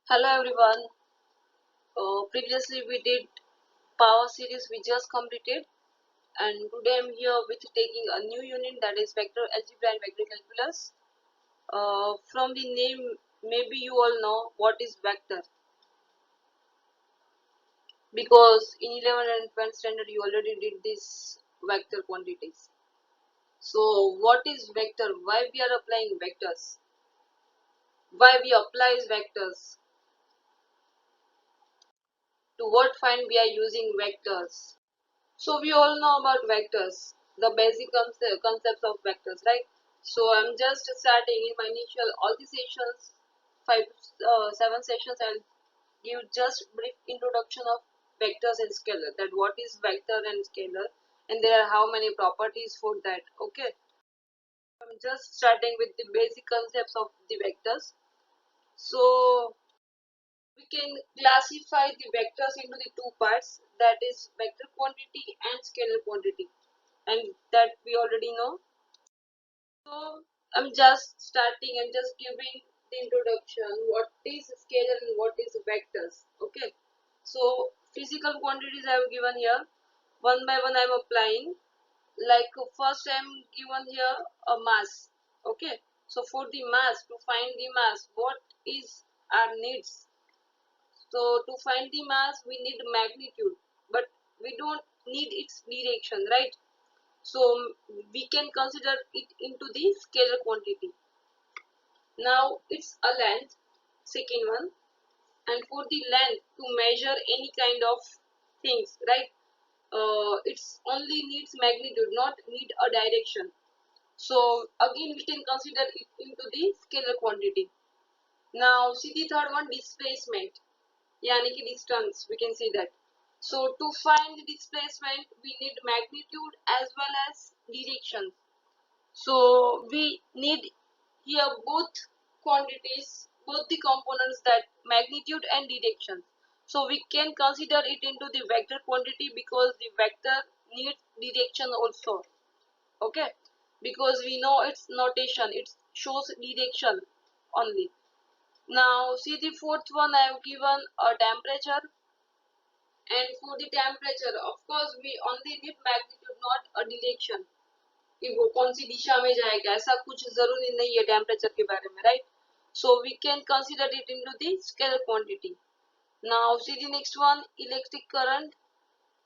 Hello everyone. Previously we did power series we just completed, and today I'm here with taking a new unit, that is vector algebra and vector calculus. From the name, maybe you all know what is vector, because in 11 and 12th standard you already did this vector quantities. So what is vector? Why we are applying vectors? Why we apply vectors? To what find we are using vectors? So we all know about vectors, the basic concepts of vectors, right? So I'm just starting in my initial all the sessions, 7 sessions. I'll give just brief introduction of vectors and scalar. That what is vector and scalar, and there are how many properties for that. Okay, I'm just starting with the basic concepts of the vectors. So we can classify the vectors into the two parts, that is vector quantity and scalar quantity, and that we already know. So I'm just starting and just giving the introduction, what is scalar and what is vectors. Okay, so physical quantities I have given here, one by one I'm applying. Like first I'm given here a mass. Okay, so for the mass, to find the mass, what is our needs? So to find the mass we need magnitude, but we don't need its direction, right? So we can consider it into the scalar quantity. Now it's a length, second one, and for the length to measure any kind of things, right? It's only needs magnitude, not need a direction. So again we can consider it into the scalar quantity. Now see the third one, displacement, yani ki distance, we can see that. So to find the displacement we need magnitude as well as direction. So we need here both quantities, both the components, that magnitude and direction. So we can consider it into the vector quantity because the vector needs direction also. Okay, because we know its notation, it shows direction only. Now see the fourth one, I have given a temperature, and for the temperature of course we only need magnitude, not a direction कि वो कौन सी दिशा में जाएगा, ऐसा कुछ जरूरी नहीं है टेम्परेचर के बारे में, right? So we can consider it into the scalar quantity. Now see the next one, electric current,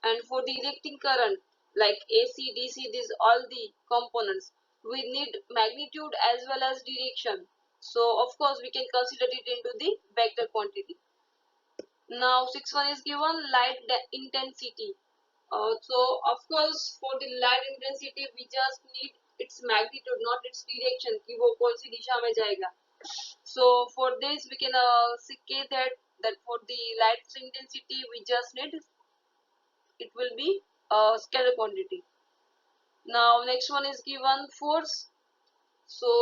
and for the electric current like AC, DC, these all the components, we need magnitude as well as direction. So of course we can consider it into the vector quantity. Now sixth one is given, light intensity. So of course for the light intensity we just need its magnitude, not its direction कि वो कौन सी दिशा में जाएगा. So for this we can say that for the light intensity we just need, it will be a scalar quantity. Now next one is given force. So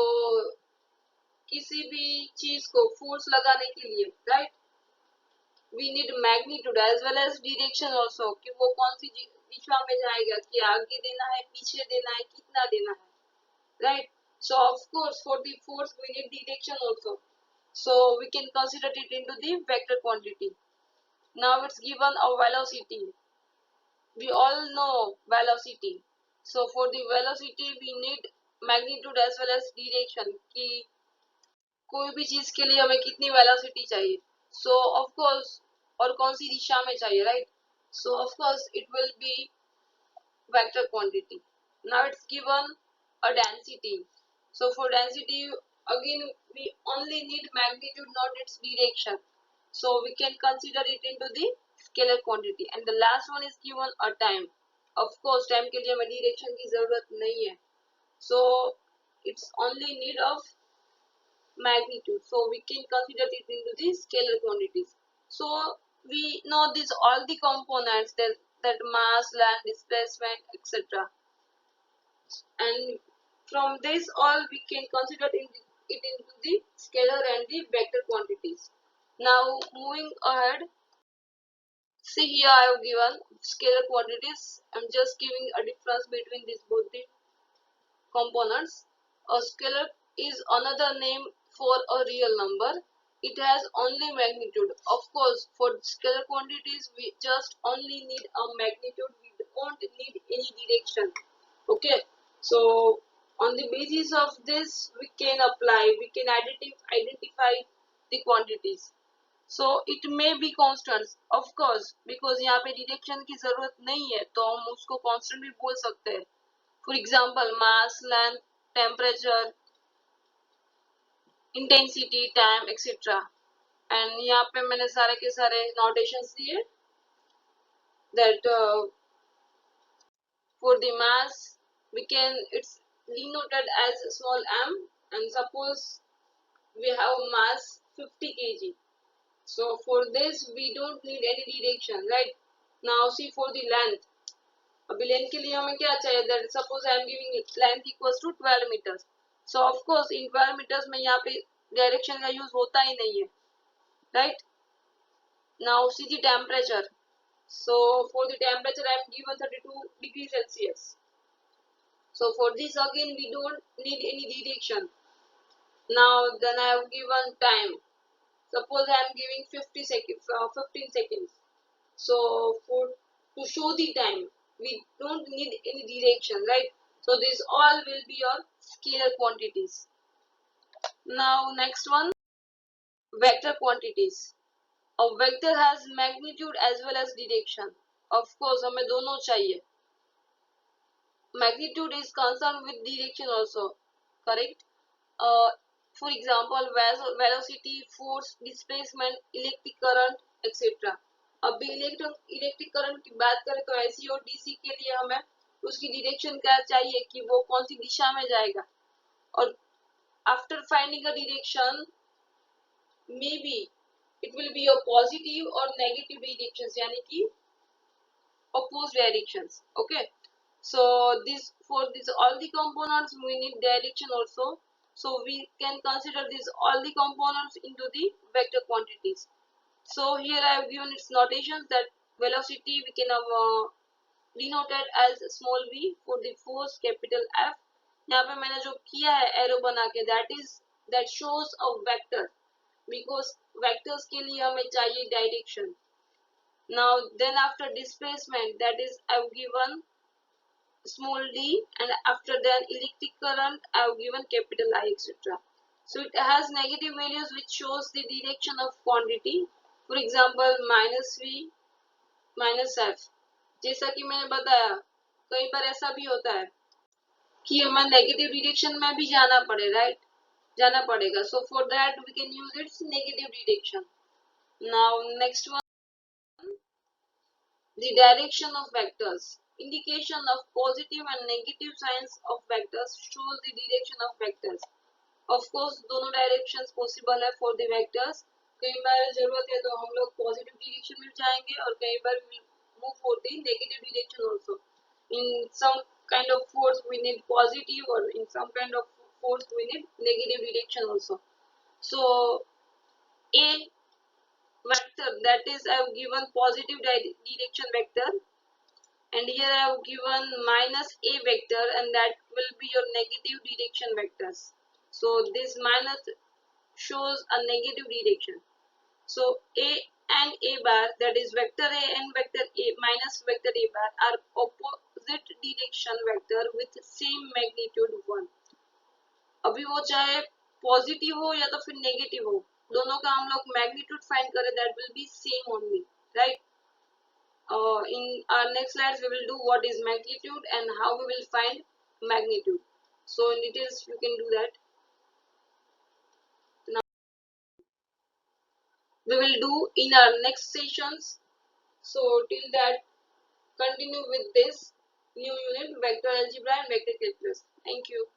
किसी भी चीज को force लगाने के लिए, right, we need magnitude as well as direction also कि वो कौन सी दिशा में जाएगा, कि आगे देना है, पीछे देना है, कितना देना है, right? So of course for the force we need direction also, so we can consider it into the vector quantity. Now it's given a velocity. We all know velocity, so for the velocity we need magnitude as well as direction कि कोई भी चीज के लिए हमें कितनी velocity चाहिए, सो of course, और कौन सी दिशा में चाहिए, right? So of course it will be vector quantity. Now it's given a density. So for density again we only need magnitude, not its direction, so we can consider it into the scalar quantity. And the last one is given a time. Of course time के लिए हमें direction की जरूरत नहीं है, so it's only need of magnitude, so we can consider it into the scalar quantities. So we know this all the components, that mass, length, displacement, etc., and from this all we can consider it into the scalar and the vector quantities. Now moving ahead, see here I have given scalar quantities. I'm just giving a difference between these both the components. A scalar is another name for a real number, it has only magnitude. Of course, for scalar quantities, we just only need a magnitude. We don't need any direction. Okay, so on the basis of this, we can apply, we can identify the quantities. So it may be constants, of course, because यहाँ पे direction की जरूरत नहीं है तो हम उसको constant भी बोल सकते हैं. For example, mass, length, temperature, intensity, time, etc. And यहाँ पे मैंने सारे के सारे notations दिए that for the mass we can, it's denoted as small m, and suppose we have mass 50 kg. So for this we don't need any direction, right? Now see for the length. अभी length के लिए हमें क्या चाहिए, that suppose I am giving length equals to 12 meters. So of course in 12 meters में यहाँ पे direction का use होता ही नहीं है, right? Now see the temperature. So for the temperature I am given 32 degrees Celsius. So for this again we don't need any direction. Now then I have given time. Suppose I am giving 15 seconds. So for to show the time we don't need any direction, right? So this all will be your scalar quantities. Now next one, vector quantities. A vector has magnitude as well as direction. Of course हमें दोनों चाहिए. Magnitude is concerned with direction also, correct? For example, velocity, force, displacement, electric current, etc. अभी electric current की बात करें तो AC और DC के लिए हमें उसकी डायरेक्शन क्या चाहिए कि वो कौन सी दिशा में जाएगा. और after finding a direction may be it will be a positive और नेगेटिव डायरेक्शंस, यानी कि opposed directions. Okay, so this for this all the components we need direction also. So we can consider this all the components into the vector quantities. So here I have given its notations that velocity we can have denoted as small v, for the force capital F. यहाँ पे मैंने जो किया है arrow बना के, that shows a vector, because vectors के लिए हमें चाहिए direction. Now then after displacement, that is I have given small d, and after that electric current I have given capital I, etc. So it has negative values which shows the direction of quantity. For example, minus v, minus f. जैसा कि मैंने बताया कई बार ऐसा भी होता है कि हमें नेगेटिव डायरेक्शन में भी जाना पड़े, राइट? जाना पड़ेगा. So for that we can use its negative direction. Now next one, the direction of vectors. Indication of positive and negative signs of vectors shows the direction of vectors. Of course दोनों directions possible है for the vectors. कई बार जरूरत है तो हम लोग positive direction में जाएंगे और कई बार move for the negative direction also. In some kind of force we need positive, or in some kind of force we need negative direction also. So a vector, that is I have given positive direction vector, and here I have given minus a vector, and that will be your negative direction vectors. So this minus shows a negative direction. So a and a bar, that is vector a and vector a minus vector a bar, are opposite direction vector with same magnitude 1. अभी वो चाहे positive हो या तो फिर negative हो, दोनों का हम लोग मैग्नीट्यूड फाइंड करें, that will be same only, right? In our next slides we will do what is magnitude and how we will find magnitude. So in details you can do that. Now we will do in our next sessions. So till that, continue with this new unit, vector algebra and vector calculus. Thank you.